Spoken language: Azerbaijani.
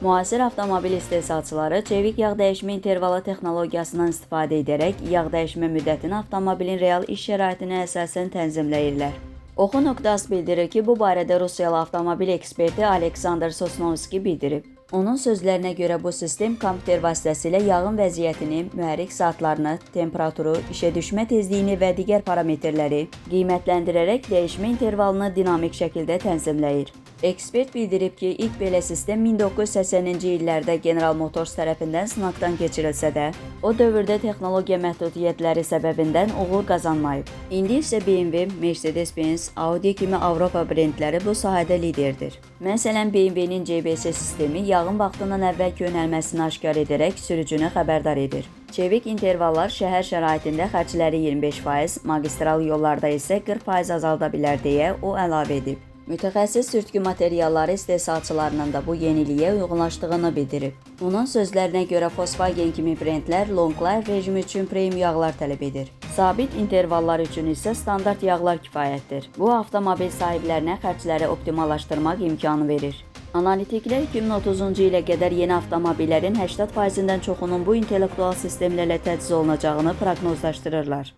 Müasir avtomobil istehsalçıları çevik yağ dəyişmə intervalı texnologiyasından istifadə edərək yağ dəyişmə müddətini avtomobilin real iş şəraitinə əsasən tənzimləyirlər. Oxu.az bildirir ki, bu barədə Rusiyalı avtomobil eksperti Aleksandr Sosnovski bildirib. Onun sözlərinə görə bu sistem kompüter vasitəsilə yağın vəziyyətini, mühərrik saatlarını, temperaturu, işə düşmə tezliyini və digər parametrləri qiymətləndirərək dəyişmə intervalını dinamik şəkildə tənzimləyir. Ekspert bildirib ki, ilk belə sistem 1980-ci illərdə General Motors tərəfindən sınaqdan keçirilsə də, o dövrdə texnologiya məhdudiyyətləri səbəbindən uğur qazanmayıb. İndi isə BMW, Mercedes-Benz, Audi kimi Avropa brendləri bu sahədə liderdir. Məsələn, BMW-nin CBS sistemi yağın vaxtından əvvəl yönəlməsini aşkar edərək sürücünü xəbərdar edir. Çevik intervallar şəhər şəraitində xərcləri 25%, magistral yollarda isə 40% azalda bilər deyə o əlavə edib. Mütəxəssis sürtgü materialları istehsalçılarının da bu yeniliyə uyğunlaşdığını bildirib. Onun sözlərinə görə Volkswagen kimi brendlər long life rejimi üçün premium yağlar tələb edir. Sabit intervallar üçün isə standart yağlar kifayətdir. Bu, avtomobil sahiblərinə xərcləri optimallaşdırmaq imkanı verir. Analitiklər 2030-cu ilə qədər yeni avtomobillərin 80%-dən çoxunun bu intellektual sistemlərlə təchiz olunacağını proqnozlaşdırırlar.